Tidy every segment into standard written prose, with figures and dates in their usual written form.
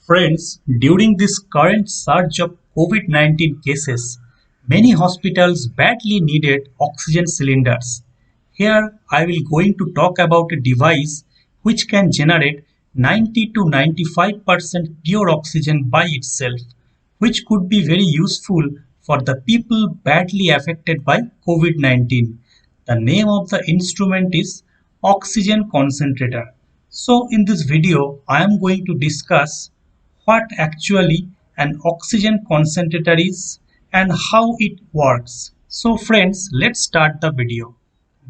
Friends, during this current surge of COVID-19 cases, many hospitals badly needed oxygen cylinders. Here, I will going to talk about a device which can generate 90 to 95% pure oxygen by itself, which could be very useful for the people badly affected by COVID-19. The name of the instrument is oxygen concentrator. So in this video, I am going to discuss what actually an oxygen concentrator is and how it works. So friends, let's start the video.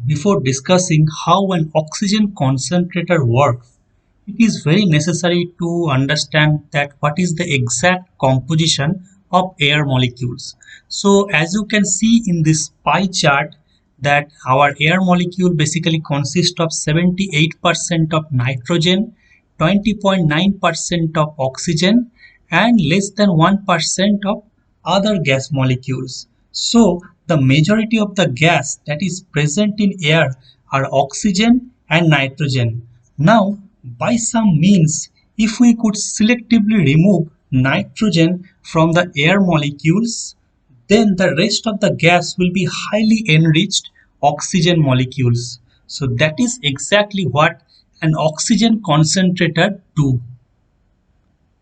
Before discussing how an oxygen concentrator works, it is very necessary to understand that what is the exact composition of air molecules. So as you can see in this pie chart that our air molecule basically consists of 78% of nitrogen, 20.9% of oxygen and less than 1% of other gas molecules. So the majority of the gas that is present in air are oxygen and nitrogen. Now, by some means, if we could selectively remove nitrogen from the air molecules, then the rest of the gas will be highly enriched oxygen molecules. So that is exactly what an oxygen concentrator do.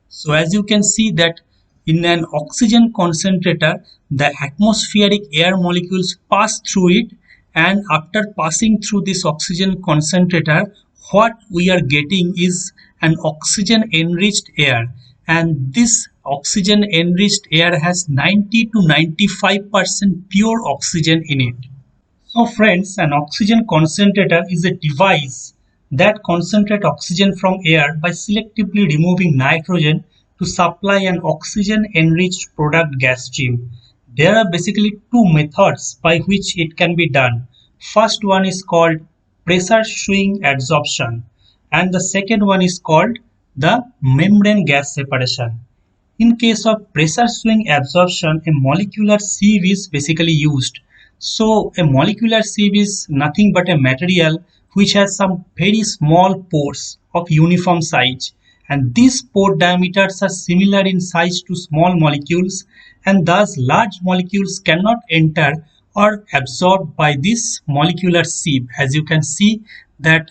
So as you can see that in an oxygen concentrator, the atmospheric air molecules pass through it, and after passing through this oxygen concentrator, what we are getting is an oxygen enriched air, and this oxygen enriched air has 90 to 95% pure oxygen in it. So friends, an oxygen concentrator is a device that concentrates oxygen from air by selectively removing nitrogen to supply an oxygen-enriched product gas stream. There are basically two methods by which it can be done. First one is called pressure swing adsorption and the second one is called the membrane gas separation. In case of pressure swing adsorption, a molecular sieve is basically used. So a molecular sieve is nothing but a material which has some very small pores of uniform size, and these pore diameters are similar in size to small molecules, and thus large molecules cannot enter or absorbed by this molecular sieve. As you can see that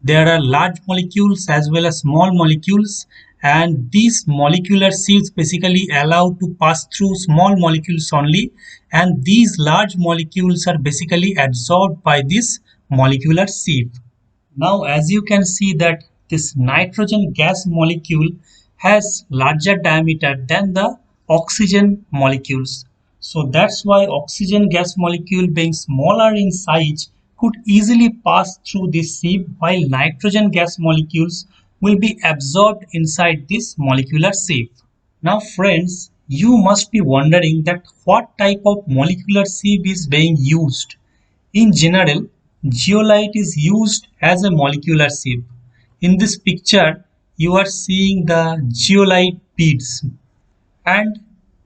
there are large molecules as well as small molecules, and these molecular sieves basically allow to pass through small molecules only, and these large molecules are basically absorbed by this molecular sieve. Now as you can see that this nitrogen gas molecule has larger diameter than the oxygen molecules. So that's why oxygen gas molecule being smaller in size could easily pass through this sieve, while nitrogen gas molecules will be absorbed inside this molecular sieve. Now friends, you must be wondering that what type of molecular sieve is being used. In general, zeolite is used as a molecular sieve. In this picture, you are seeing the zeolite beads, and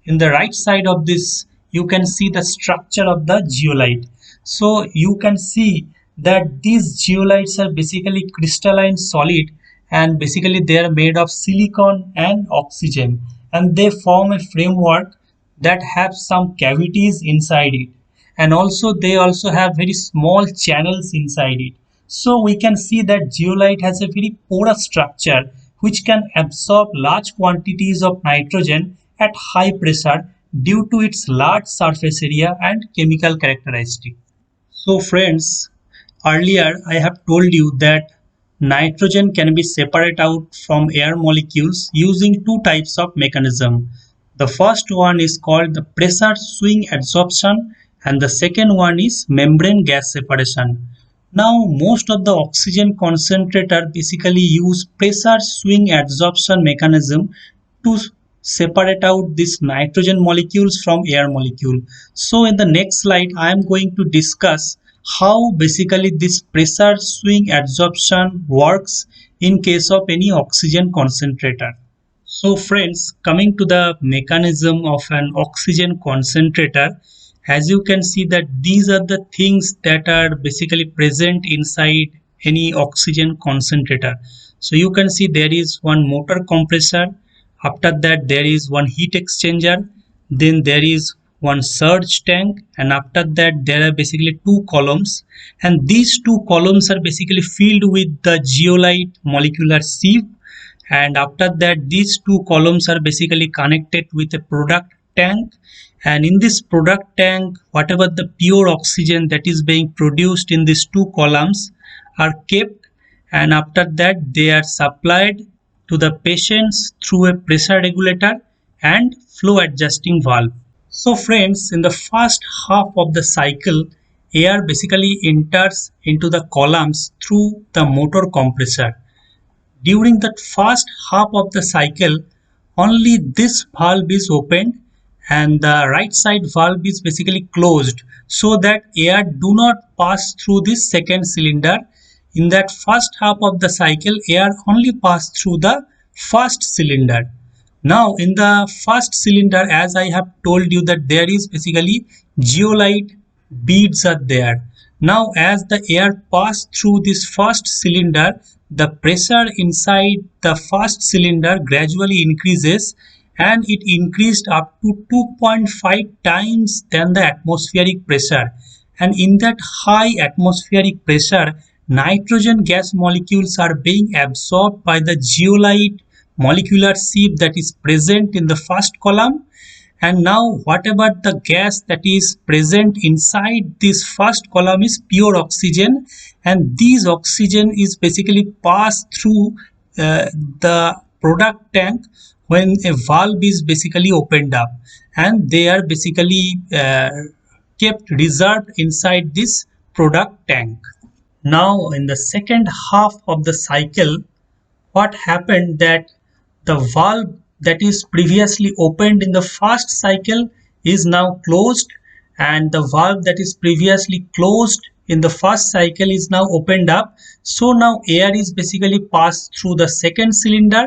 in the right side of this you can see the structure of the zeolite. So you can see that these zeolites are basically crystalline solid, and basically they are made of silicon and oxygen, and they form a framework that have some cavities inside it, and also they also have very small channels inside it. So we can see that zeolite has a very porous structure which can absorb large quantities of nitrogen at high pressure due to its large surface area and chemical characteristic. So friends, earlier I have told you that nitrogen can be separated out from air molecules using two types of mechanism. The first one is called the pressure swing adsorption and the second one is membrane gas separation. Now most of the oxygen concentrator basically use pressure swing adsorption mechanism to separate out these nitrogen molecules from air molecule. So in the next slide I am going to discuss how basically this pressure swing adsorption works in case of any oxygen concentrator. So friends, coming to the mechanism of an oxygen concentrator, as you can see that these are the things that are basically present inside any oxygen concentrator. So you can see there is one motor compressor, After that there is one heat exchanger, then there is one surge tank, and after that there are basically two columns, and these two columns are basically filled with the zeolite molecular sieve, and after that these two columns are basically connected with a product tank, and in this product tank whatever the pure oxygen that is being produced in these two columns are kept, and after that they are supplied to the patients through a pressure regulator and flow adjusting valve. So friends, in the first half of the cycle, air basically enters into the columns through the motor compressor. During that first half of the cycle, only this valve is opened and the right side valve is basically closed so that air do not pass through this second cylinder. In that first half of the cycle, air only pass through the first cylinder. Now in the first cylinder, as I have told you that there is basically zeolite beads are there. Now as the air pass through this first cylinder, the pressure inside the first cylinder gradually increases, and it increased up to 2.5 times than the atmospheric pressure, and in that high atmospheric pressure nitrogen gas molecules are being absorbed by the zeolite molecular sieve that is present in the first column, and now whatever the gas that is present inside this first column is pure oxygen, and this oxygen is basically passed through the product tank when a valve is basically opened up, and they are basically kept reserved inside this product tank. Now in the second half of the cycle, what happened that the valve that is previously opened in the first cycle is now closed, and the valve that is previously closed in the first cycle is now opened up. So now air is basically passed through the second cylinder,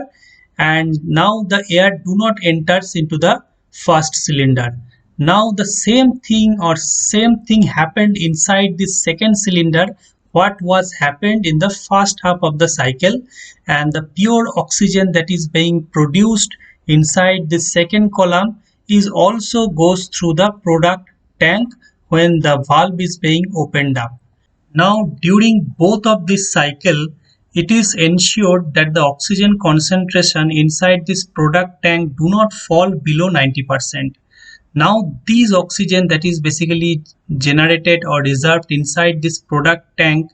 and now the air do not enters into the first cylinder. Now the same thing happened inside this second cylinder what was happened in the first half of the cycle, and the pure oxygen that is being produced inside this second column is also goes through the product tank when the valve is being opened up. Now during both of this cycle, it is ensured that the oxygen concentration inside this product tank do not fall below 90%. Now these oxygen that is basically generated or reserved inside this product tank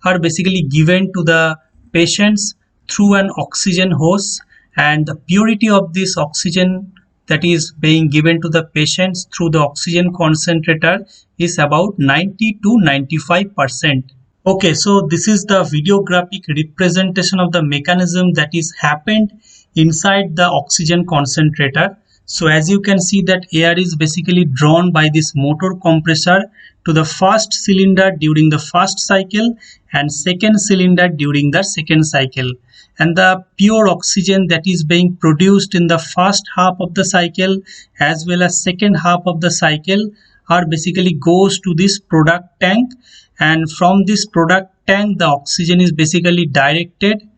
are basically given to the patients through an oxygen hose, and the purity of this oxygen that is being given to the patients through the oxygen concentrator is about 90 to 95%. Okay, so this is the videographic representation of the mechanism that is happened inside the oxygen concentrator. So as you can see that air is basically drawn by this motor compressor to the first cylinder during the first cycle and second cylinder during the second cycle, and the pure oxygen that is being produced in the first half of the cycle as well as second half of the cycle are basically goes to this product tank, and from this product tank the oxygen is basically directed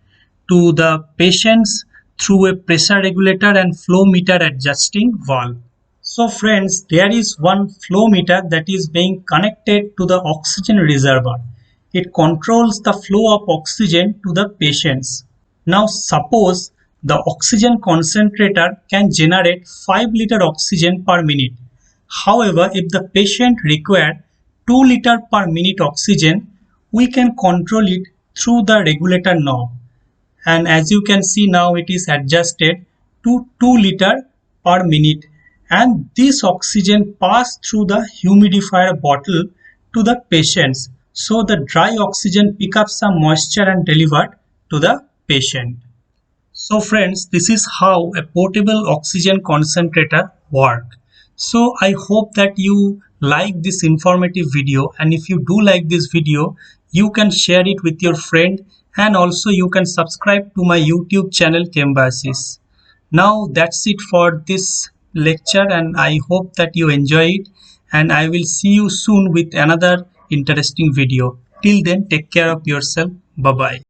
to the patients through a pressure regulator and flow meter adjusting valve. So friends, there is one flow meter that is being connected to the oxygen reservoir. It controls the flow of oxygen to the patients. Now suppose the oxygen concentrator can generate 5 liter oxygen per minute. However, if the patient require 2 liter per minute oxygen, we can control it through the regulator knob. And as you can see now it is adjusted to 2 liter per minute, and this oxygen pass through the humidifier bottle to the patients, so the dry oxygen pick up some moisture and delivered to the patient. So friends, this is how a portable oxygen concentrator work. So I hope that you like this informative video, and if you do like this video, you can share it with your friend, and also you can subscribe to my YouTube channel Chembiosis. Now that's it for this lecture, and I hope that you enjoy it, and I will see you soon with another interesting video. Till then, take care of yourself. Bye bye.